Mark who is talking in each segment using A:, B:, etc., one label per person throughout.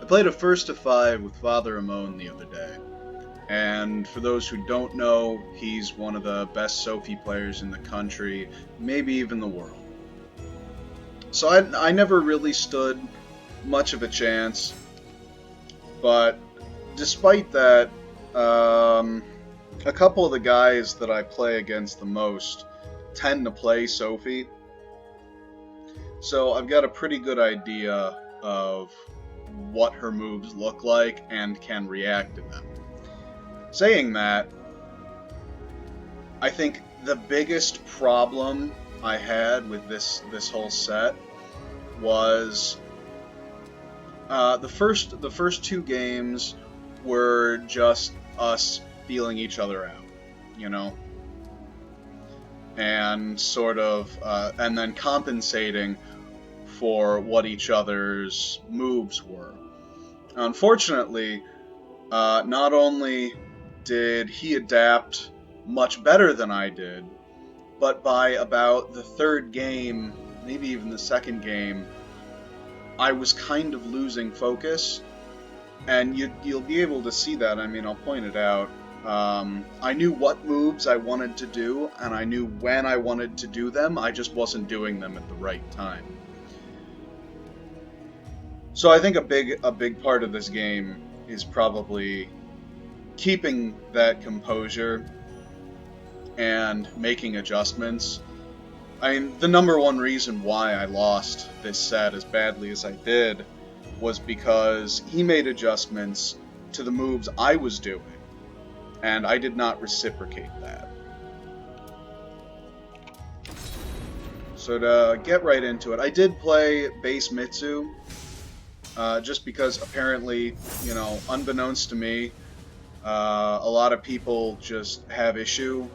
A: I played a first to 5 with FatherRamon the other day, and for those who don't know, he's one of the best Sophie players in the country, maybe even the world. So I never really stood much of a chance, but despite that, a couple of the guys that I play against the most tend to play Sophie, so I've got a pretty good idea of what her moves look like and can react to them. Saying that, I think the biggest problem I had with this whole set was the first 2 games were just us feeling each other out, you know, and sort of and then compensating for what each other's moves were. Unfortunately, not only did he adapt much better than I did, but by about the 3rd game, maybe even the 2nd game, I was kind of losing focus, and you'll be able to see that. I mean, I'll point it out. I knew what moves I wanted to do, and I knew when I wanted to do them. I just wasn't doing them at the right time. So I think a big part of this game is probably keeping that composure and making adjustments. I mean, the number one reason why I lost this set as badly as I did was because he made adjustments to the moves I was doing, and I did not reciprocate that. So to get right into it, I did play base Mitsu, just because apparently, you know, unbeknownst to me, a lot of people just have issue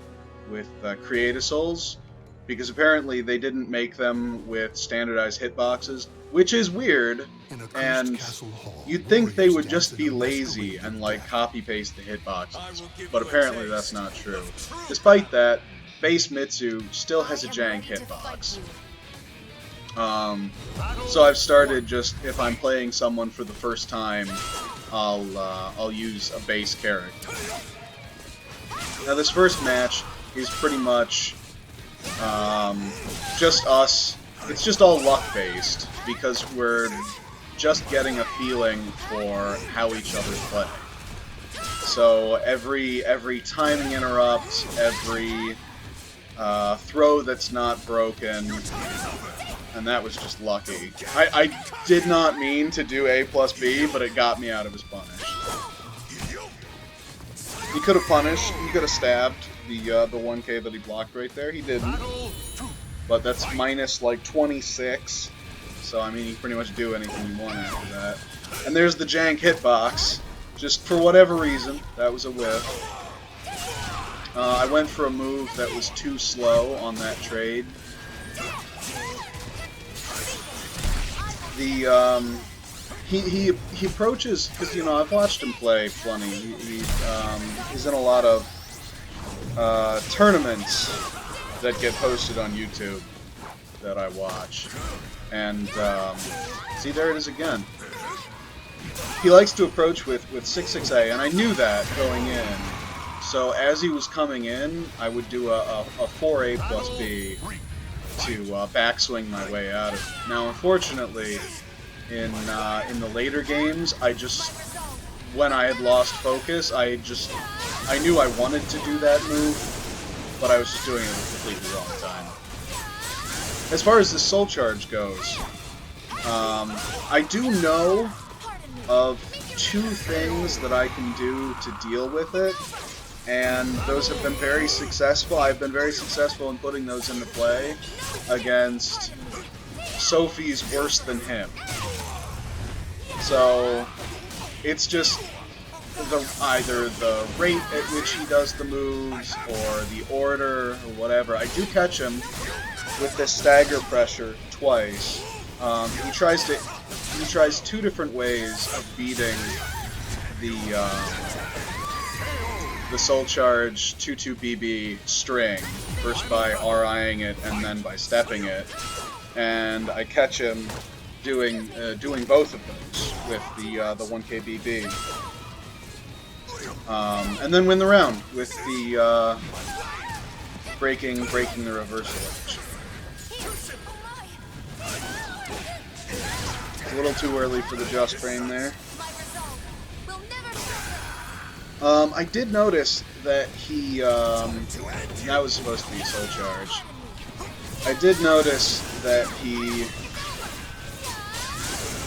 A: with Create-a-Souls, because apparently they didn't make them with standardized hitboxes, which is weird, and you'd think they would just be lazy and like copy-paste the hitboxes, but apparently that's not true. Despite that, base Mitsu still has a jank hitbox. So I've started just, if I'm playing someone for the first time, I'll use a base character. Now this first match is pretty much just us. It's just all luck based because we're just getting a feeling for how each other play. So every timing interrupt, every throw that's not broken, and that was just lucky. I did not mean to do A plus B, but it got me out of his punish. He could have punished, he could have stabbed the 1k that he blocked right there. He didn't. But that's minus like 26. So I mean, you can pretty much do anything you want after that. And there's the jank hitbox. Just for whatever reason, that was a whiff. I went for a move that was too slow on that trade. He approaches, because, you know, I've watched him play plenty. He's in a lot of tournaments that get posted on YouTube that I watch. And, see, there it is again. He likes to approach with 6-6A, and I knew that going in. So as he was coming in, I would do a 4A plus B to backswing my way out of it. Now, unfortunately, in the later games, when I had lost focus, I knew I wanted to do that move, but I was just doing it at the completely wrong time. As far as the soul charge goes, I do know of 2 things that I can do to deal with it, and those have been very successful. I've been very successful in putting those into play against Sophie's worse than him. So it's just either the rate at which he does the moves or the order or whatever. I do catch him with this stagger pressure twice. He tries 2 different ways of beating the Soul Charge 2-2 BB string, first by RIing it and then by stepping it, and I catch him doing both of those. with the 1K BB. And then win the round with the breaking the reversal. A little too early for the Just Frame there. I did notice that he, that was supposed to be Soul Charge. I did notice that he,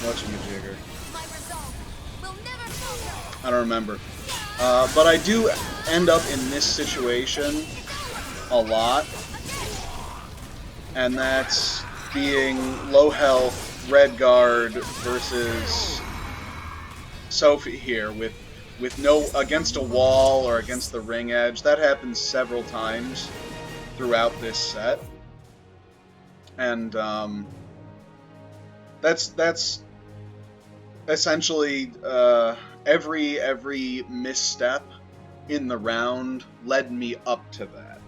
A: whatchamajigger, I don't remember. But I do end up in this situation a lot, and that's being low health, red guard versus Sophie here with no against a wall or against the ring edge. That happens several times throughout this set, and that's essentially every misstep in the round led me up to that.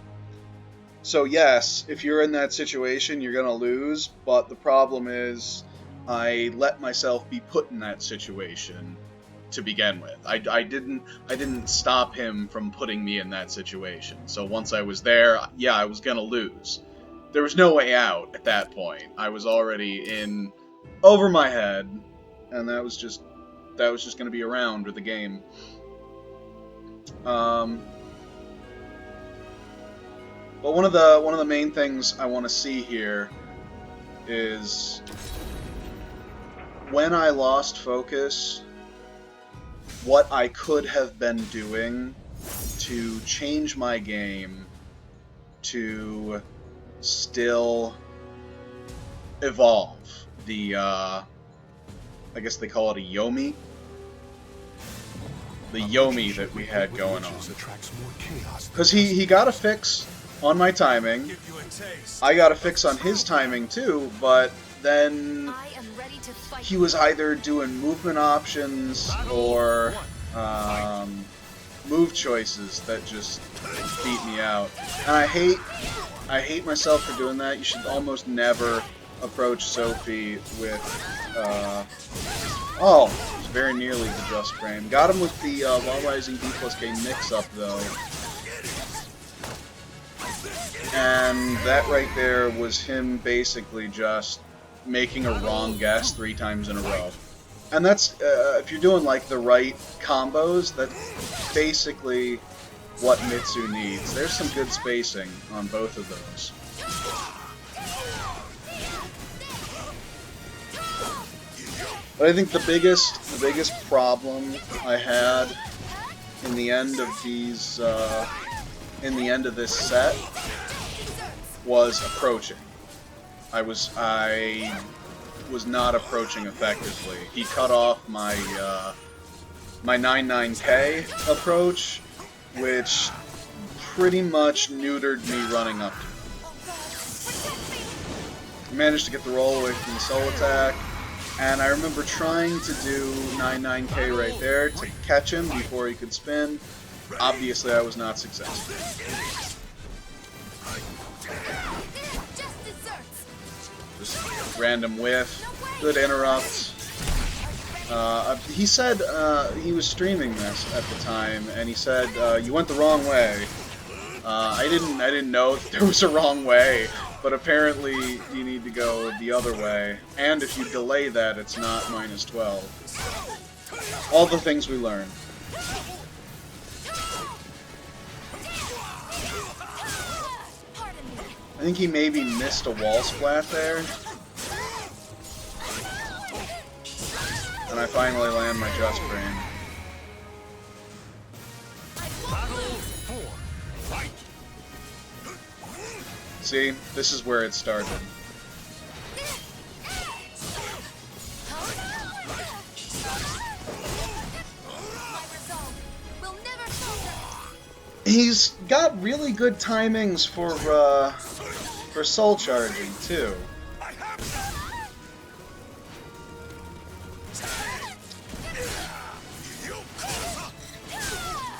A: So yes, if you're in that situation, you're gonna lose, but the problem is I let myself be put in that situation to begin with. I didn't stop him from putting me in that situation. So once I was there, yeah, I was gonna lose. There was no way out at that point. I was already in over my head, and that was just gonna be a round with the game. But one of the main things I want to see here is when I lost focus, what I could have been doing to change my game to still evolve the, I guess they call it a Yomi. The Yomi that we had going on. Because he got a fix on my timing. I got a fix on his timing too, but then he was either doing movement options or move choices that just beat me out. And I hate myself for doing that. You should almost never approach Sophie with oh, it was very nearly the Just Frame. Got him with the While Rising B+K mix-up though. And that right there was him basically just making a wrong guess 3 times in a row. And that's, if you're doing like the right combos, that's basically what Mitsu needs. There's some good spacing on both of those. But I think the biggest problem I had in the end of these, in the end of this set was approaching. I was not approaching effectively. He cut off my my 99K approach, which pretty much neutered me running up to him. I managed to get the roll away from the soul attack, and I remember trying to do 99K right there to catch him before he could spin. Obviously, I was not successful. Just random whiff, good interrupt. He said he was streaming this at the time, and he said you went the wrong way. I didn't know that there was a wrong way, but apparently you need to go the other way. And if you delay that, it's not -12. All the things we learned. I think he maybe missed a wall splat there. And I finally land my Just Frame. See, this is where it started. He's got really good timings for soul charging too.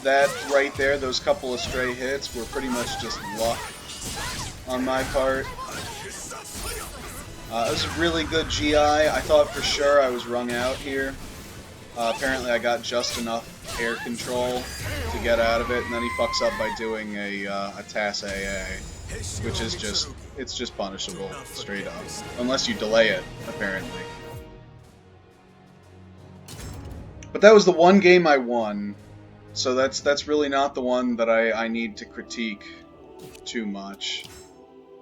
A: That right there, those couple of stray hits were pretty much just luck on my part. It was a really good GI. I thought for sure I was wrung out here. Apparently I got just enough air control to get out of it, and then he fucks up by doing a TAS AA, which is just, it's just punishable, straight up. Unless you delay it, apparently. But that was the one game I won, so that's really not the one that I need to critique too much.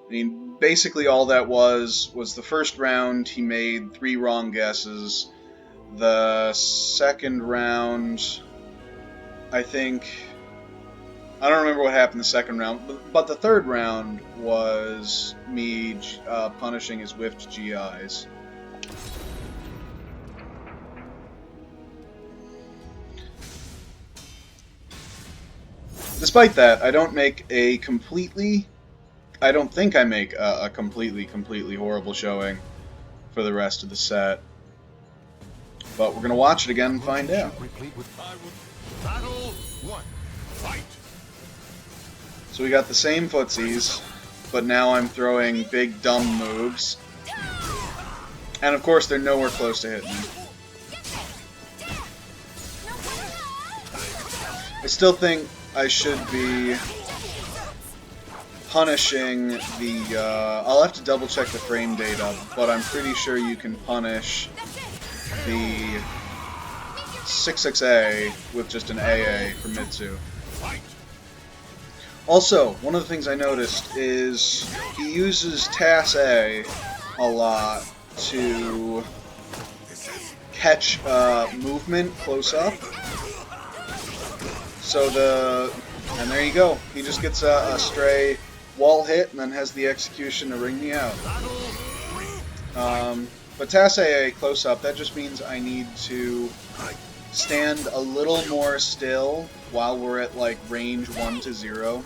A: I mean, basically all that was the first round he made 3 wrong guesses. The second round, I think, I don't remember what happened the second round, but the third round was me punishing his whiffed GIs. Despite that, I don't make a completely, I don't think I make a completely horrible showing for the rest of the set. But we're going to watch it again and find out. So we got the same footsies, but now I'm throwing big dumb moves. And of course they're nowhere close to hitting. I still think I should be punishing the, I'll have to double check the frame data, but I'm pretty sure you can punish the 6-6A with just an AA for Mitsu. Also, one of the things I noticed is he uses TAS A a lot to catch movement close up. So and there you go. He just gets a stray wall hit and then has the execution to ring me out. But TAS AA close up, that just means I need to stand a little more still while we're at like range 1 to 0.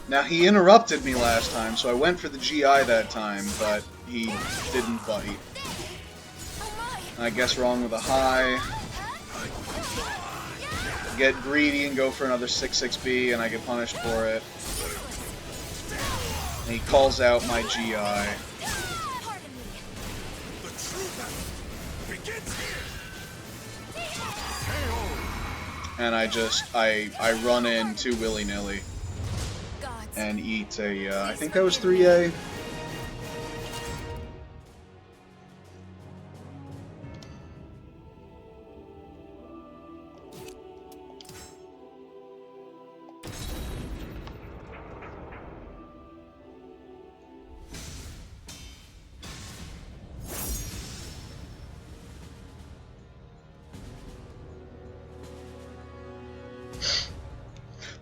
A: Now he interrupted me last time, so I went for the GI that time, but he didn't bite. I guess wrong with a high. Get greedy and go for another 6-6B, and I get punished for it. And he calls out my GI. And I run in too willy-nilly and eat a, I think that was 3A.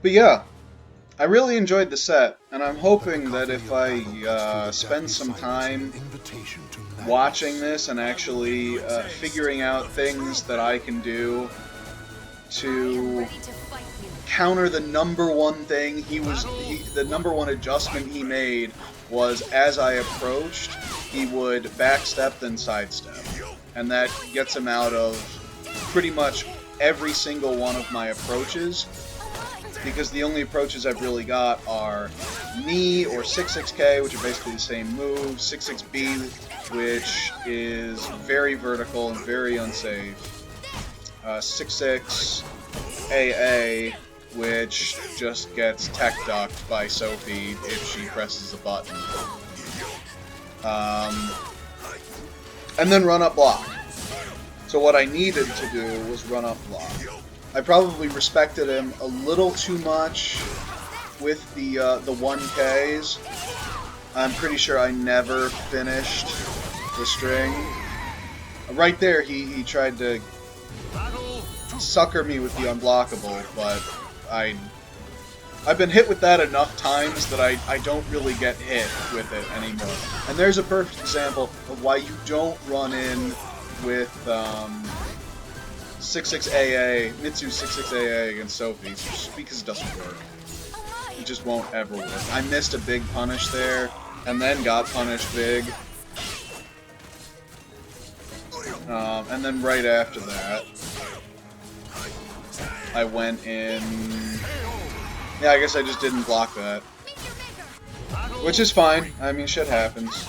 A: But yeah, I really enjoyed the set, and I'm hoping that if I spend some time watching this and actually figuring out things that I can do to counter the #1 thing the #1 adjustment he made was as I approached, he would backstep then sidestep, and that gets him out of pretty much every single one of my approaches. Because the only approaches I've really got are knee or 6-6K, which are basically the same move, 6-6B, which is very vertical and very unsafe, 6-6AA, which just gets tech ducked by Sophie if she presses a button, and then run up block. So what I needed to do was run up block. I probably respected him a little too much with the 1Ks. I'm pretty sure I never finished the string. Right there, he tried to sucker me with the unblockable, but I've been hit with that enough times that I don't really get hit with it anymore. And there's a perfect example of why you don't run in with 6-6AA, Mitsu 6-6AA against Sophie, just because it doesn't work. It just won't ever work. I missed a big punish there, and then got punished big. And then right after that, I went in... Yeah, I guess I just didn't block that. Which is fine. I mean, shit happens.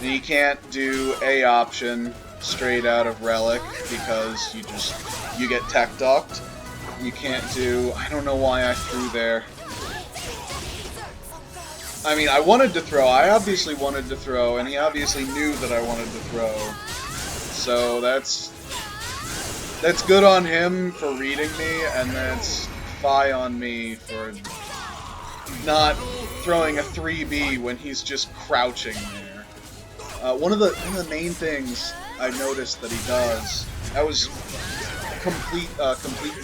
A: And you can't do A option straight out of Relic because you get tech ducked. You can't do, I don't know why I threw there. I mean, I wanted to throw, I obviously wanted to throw, and he obviously knew that I wanted to throw. So that's good on him for reading me, and that's fie on me for not throwing a 3B when he's just crouching there. One of the main things I noticed that he does, that was complete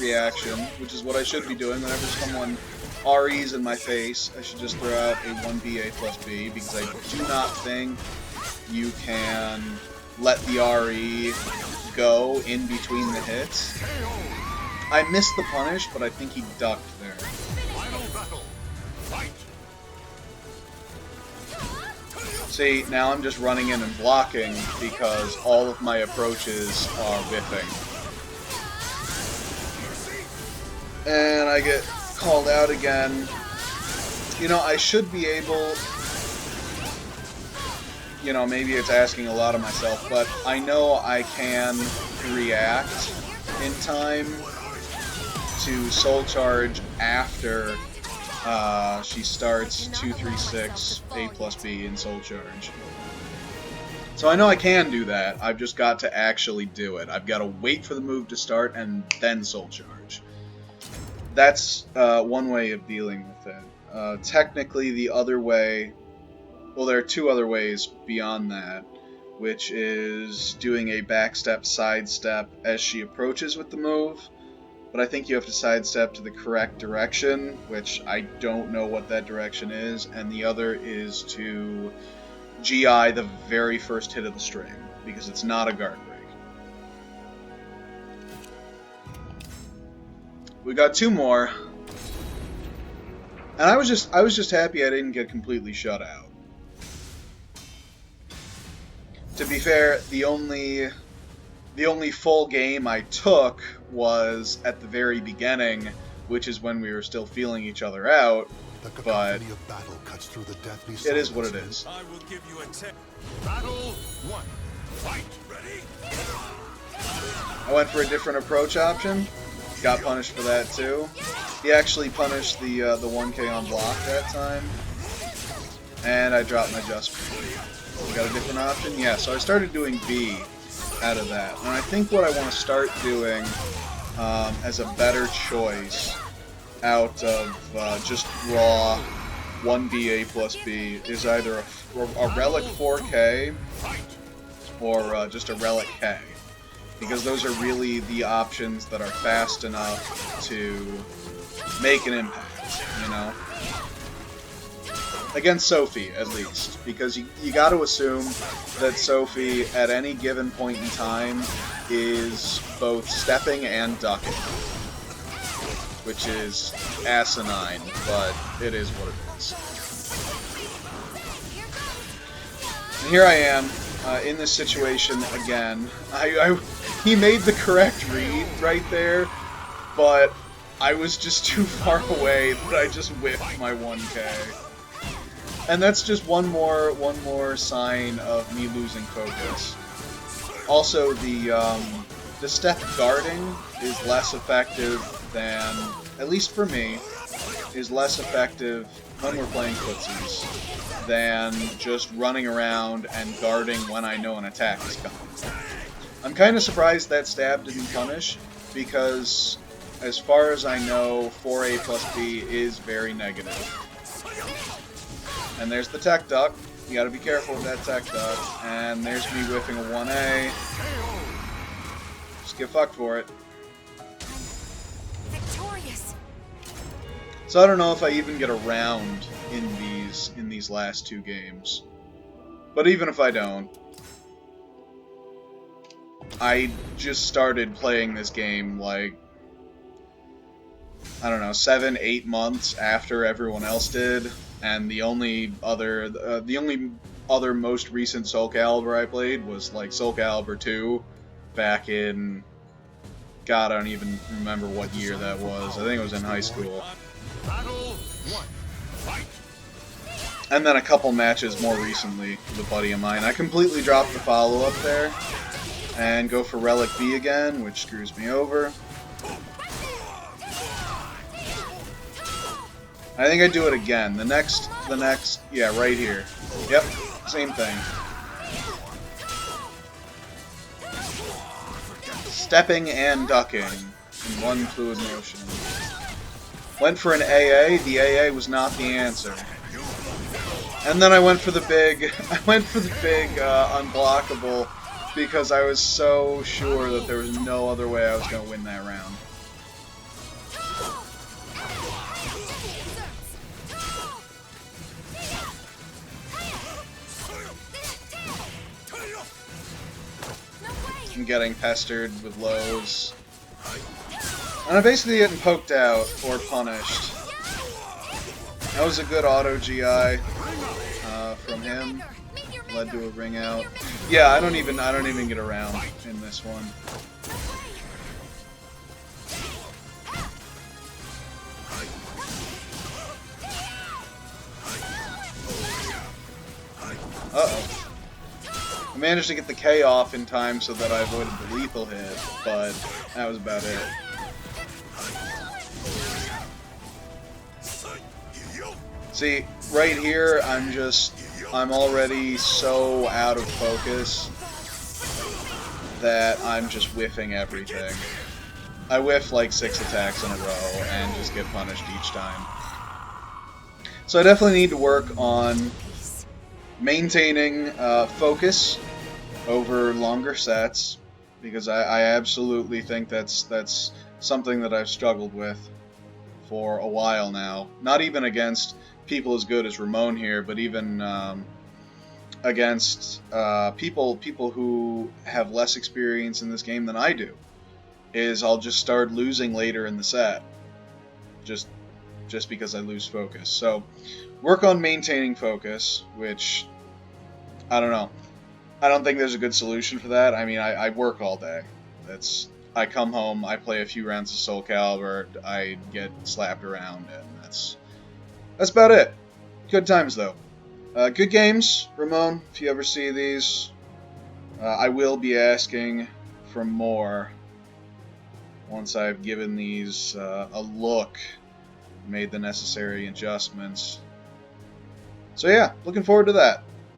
A: reaction, which is what I should be doing whenever someone REs in my face. I should just throw out a 1B A plus B, because I do not think you can let the RE go in between the hits. I missed the punish, but I think he ducked there. See, now I'm just running in and blocking because all of my approaches are whiffing. And I get called out again. You know, I should be able... You know, maybe it's asking a lot of myself, but I know I can react in time to Soul Charge after she starts 236 A plus B in Soul Charge. So I know I can do that, I've just got to actually do it. I've got to wait for the move to start and then Soul Charge. That's one way of dealing with it. Technically the other way, well, there are two other ways beyond that, which is doing a backstep sidestep as she approaches with the move. But I think you have to sidestep to the correct direction, which I don't know what that direction is, and the other is to GI the very first hit of the string, because it's not a guard break. We got two more, and I was just happy I didn't get completely shut out. To be fair, the only full game I took was at the very beginning, which is when we were still feeling each other out, but it is what it is.
B: I will give you a battle 1. Fight. Ready?
A: I went for a different approach option, got punished for that too. He actually punished the 1K on block that time, and I dropped my just. We got a different option? Yeah, so I started doing B out of that. And I think what I want to start doing as a better choice out of just raw 1B A plus B is either a Relic 4K or just a Relic K. Because those are really the options that are fast enough to make an impact, you know? Against Sophie, at least, because you got to assume that Sophie, at any given point in time, is both stepping and ducking, which is asinine, but it is what it is. And here I am, in this situation again. He made the correct read right there, but I was just too far away that I just whiffed my 1K. And that's just one more sign of me losing focus. Also, the step guarding is less effective than, at least for me, is less effective when we're playing footsies than just running around and guarding when I know an attack is coming. I'm kind of surprised that stab didn't punish, because as far as I know, 4A plus B is very negative. And there's the tech duck. You gotta be careful with that tech duck. And there's me whiffing a 1A. Just get fucked for it.
C: Victorious.
A: So I don't know if I even get a round in these last two games. But even if I don't, I just started playing this game like, I don't know, 7-8 months after everyone else did. And the only other most recent Soul Calibur I played was like Soul Calibur 2 back in, God, I don't even remember what year that was. I think it was in high school. And then a couple matches more recently with a buddy of mine. I completely dropped the follow-up there and go for Relic B again, which screws me over. I think I do it again. The next, yeah, right here. Yep, same thing. Stepping and ducking in one fluid motion. Went for an AA. The AA was not the answer. And then I went for the big, unblockable, because I was so sure that there was no other way I was going to win that round. I'm getting pestered with lows. And I'm basically getting poked out or punished. That was a good auto GI from him. Led to a ring out. Yeah, I don't even get around in this one. Uh-oh. I managed to get the K off in time so that I avoided the lethal hit, but that was about it. See, right here, I'm already so out of focus that I'm just whiffing everything. I whiff like 6 attacks in a row and just get punished each time. So I definitely need to work on maintaining focus over longer sets, because I absolutely think that's something that I've struggled with for a while now. Not even against people as good as Ramon here, but even against people who have less experience in this game than I do. Is I'll just start losing later in the set, just because I lose focus. So work on maintaining focus, which I don't know. I don't think there's a good solution for that. I mean, I work all day. I come home, I play a few rounds of Soul Calibur, I get slapped around, and that's about it. Good times, though. Good games, Ramon, if you ever see these. I will be asking for more once I've given these a look, made the necessary adjustments. So yeah, looking forward to that.